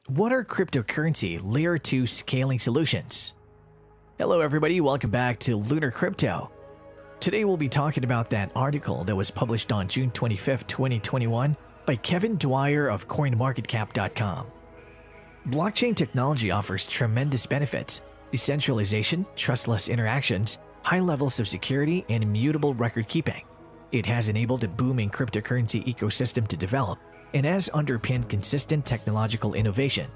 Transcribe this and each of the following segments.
What are cryptocurrency Layer 2 scaling solutions? Hello everybody, welcome back to Lunar Crypto. Today we'll be talking about that article that was published on June 25, 2021 by Kevin Dwyer of CoinMarketCap.com. Blockchain technology offers tremendous benefits: decentralization, trustless interactions, high levels of security, and immutable record keeping. It has enabled a booming cryptocurrency ecosystem to develop and has underpinned consistent technological innovation.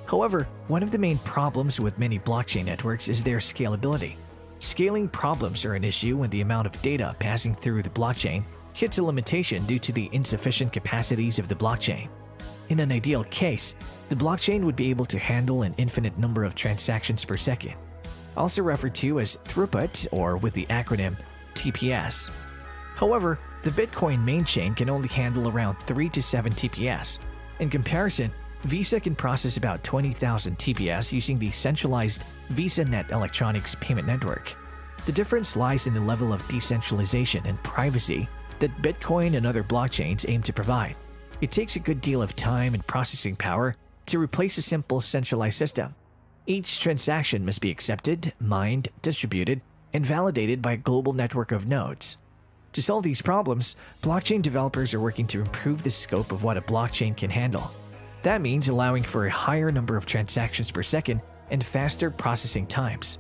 However, one of the main problems with many blockchain networks is their scalability. Scaling problems are an issue when the amount of data passing through the blockchain hits a limitation due to the insufficient capacities of the blockchain. In an ideal case, the blockchain would be able to handle an infinite number of transactions per second, also referred to as throughput or with the acronym TPS. However, the Bitcoin main chain can only handle around 3 to 7 TPS. In comparison, Visa can process about 20,000 TPS using the centralized VisaNet electronics payment network. The difference lies in the level of decentralization and privacy that Bitcoin and other blockchains aim to provide. It takes a good deal of time and processing power to replace a simple centralized system. Each transaction must be accepted, mined, distributed, and validated by a global network of nodes. To solve these problems, blockchain developers are working to improve the scope of what a blockchain can handle. That means allowing for a higher number of transactions per second and faster processing times.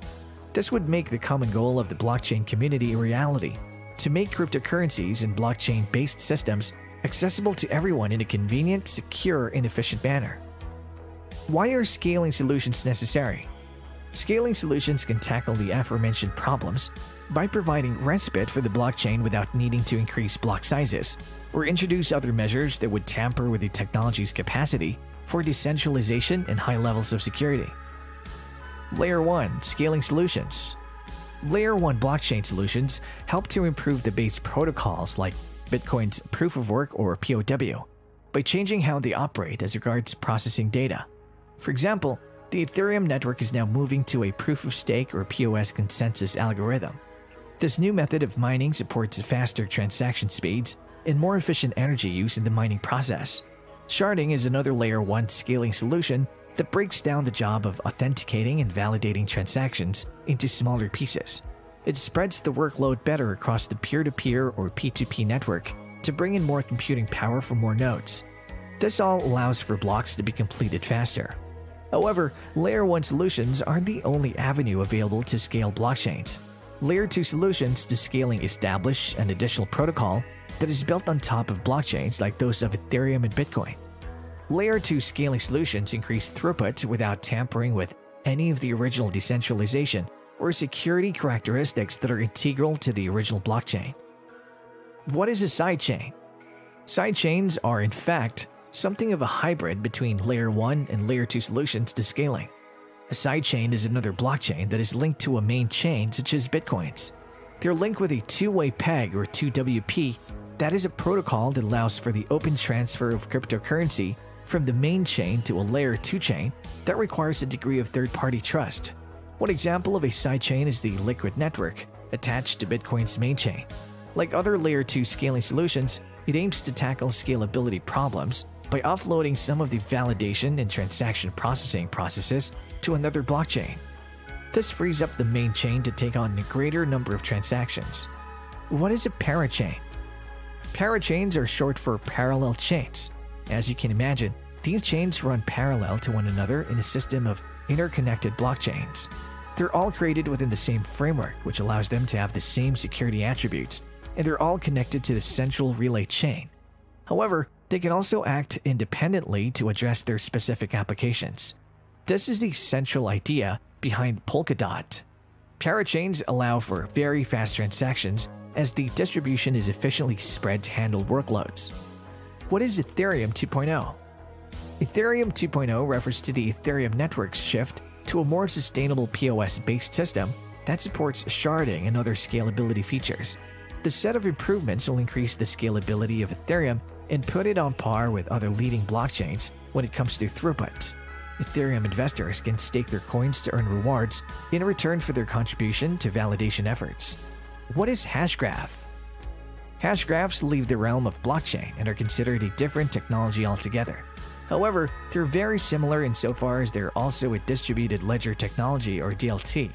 This would make the common goal of the blockchain community a reality: to make cryptocurrencies and blockchain-based systems accessible to everyone in a convenient, secure, and efficient manner. Why are scaling solutions necessary? Scaling solutions can tackle the aforementioned problems by providing respite for the blockchain without needing to increase block sizes, or introduce other measures that would tamper with the technology's capacity for decentralization and high levels of security. Layer 1 Scaling Solutions. Layer 1 blockchain solutions help to improve the base protocols like Bitcoin's Proof of Work or POW by changing how they operate as regards processing data. For example, the Ethereum network is now moving to a proof of stake or POS consensus algorithm. This new method of mining supports faster transaction speeds and more efficient energy use in the mining process. Sharding is another Layer 1 scaling solution that breaks down the job of authenticating and validating transactions into smaller pieces. It spreads the workload better across the peer-to-peer or P2P network to bring in more computing power for more nodes. This all allows for blocks to be completed faster. However, Layer 1 solutions aren't the only avenue available to scale blockchains. Layer 2 solutions to scaling establish an additional protocol that is built on top of blockchains like those of Ethereum and Bitcoin. Layer 2 scaling solutions increase throughput without tampering with any of the original decentralization or security characteristics that are integral to the original blockchain. What is a sidechain? Sidechains are, in fact, something of a hybrid between Layer 1 and Layer 2 solutions to scaling. A sidechain is another blockchain that is linked to a main chain such as Bitcoin's. They're linked with a two-way peg or 2WP. That is a protocol that allows for the open transfer of cryptocurrency from the main chain to a Layer 2 chain that requires a degree of third-party trust. One example of a sidechain is the Liquid network attached to Bitcoin's main chain. Like other Layer 2 scaling solutions, it aims to tackle scalability problems by offloading some of the validation and transaction processing processes to another blockchain. This frees up the main chain to take on a greater number of transactions. What is a parachain? Parachains are short for parallel chains. As you can imagine, these chains run parallel to one another in a system of interconnected blockchains. They're all created within the same framework, which allows them to have the same security attributes, and they're all connected to the central relay chain. However, they can also act independently to address their specific applications. This is the central idea behind Polkadot. Parachains allow for very fast transactions as the distribution is efficiently spread to handle workloads. What is Ethereum 2.0? Ethereum 2.0 refers to the Ethereum network's shift to a more sustainable POS-based system that supports sharding and other scalability features. The set of improvements will increase the scalability of Ethereum and put it on par with other leading blockchains when it comes to throughput. Ethereum investors can stake their coins to earn rewards in return for their contribution to validation efforts. What is Hashgraph? Hashgraphs leave the realm of blockchain and are considered a different technology altogether. However, they're very similar insofar as they're also a distributed ledger technology or DLT.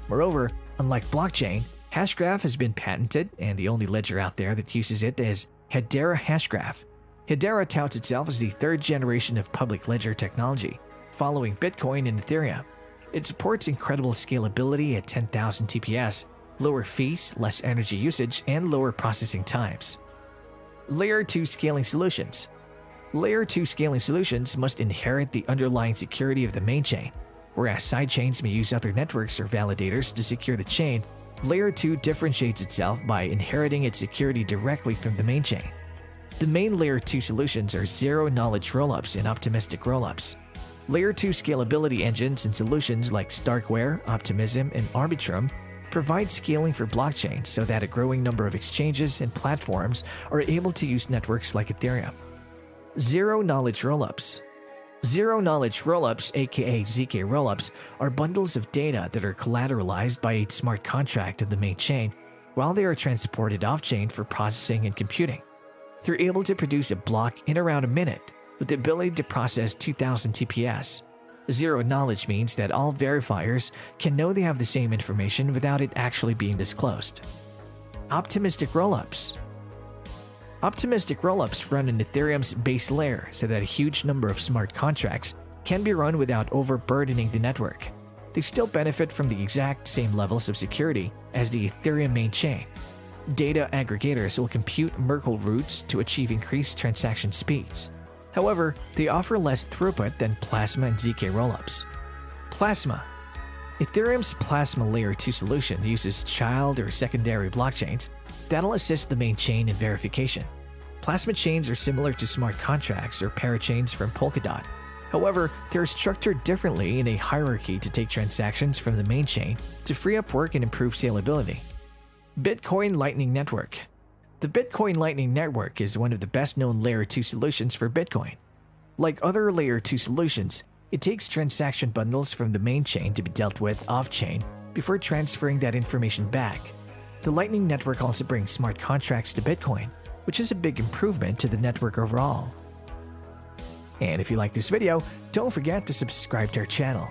Moreover, unlike blockchain, Hashgraph has been patented, and the only ledger out there that uses it is Hedera Hashgraph. Hedera touts itself as the third generation of public ledger technology, following Bitcoin and Ethereum. It supports incredible scalability at 10,000 TPS, lower fees, less energy usage, and lower processing times. Layer 2 scaling solutions. Layer 2 scaling solutions must inherit the underlying security of the main chain. Whereas sidechains may use other networks or validators to secure the chain, Layer 2 differentiates itself by inheriting its security directly from the main chain. The main Layer 2 solutions are zero-knowledge rollups and optimistic rollups. Layer 2 scalability engines and solutions like Starkware, Optimism, and Arbitrum provide scaling for blockchains so that a growing number of exchanges and platforms are able to use networks like Ethereum. Zero-knowledge rollups. Zero-knowledge rollups, aka ZK rollups, are bundles of data that are collateralized by a smart contract of the main chain while they are transported off-chain for processing and computing. They're able to produce a block in around a minute with the ability to process 2000 TPS. Zero-knowledge means that all verifiers can know they have the same information without it actually being disclosed. Optimistic rollups. Optimistic rollups run in Ethereum's base layer so that a huge number of smart contracts can be run without overburdening the network. They still benefit from the exact same levels of security as the Ethereum main chain. Data aggregators will compute Merkle routes to achieve increased transaction speeds. However, they offer less throughput than Plasma and ZK rollups. Plasma. Ethereum's Plasma Layer 2 solution uses child or secondary blockchains that'll assist the main chain in verification. Plasma chains are similar to smart contracts or parachains from Polkadot. However, they're structured differently in a hierarchy to take transactions from the main chain to free up work and improve scalability. Bitcoin Lightning Network. The Bitcoin Lightning Network is one of the best-known Layer 2 solutions for Bitcoin. Like other Layer 2 solutions, it takes transaction bundles from the main chain to be dealt with off-chain before transferring that information back. The Lightning Network also brings smart contracts to Bitcoin, which is a big improvement to the network overall. And if you like this video, don't forget to subscribe to our channel.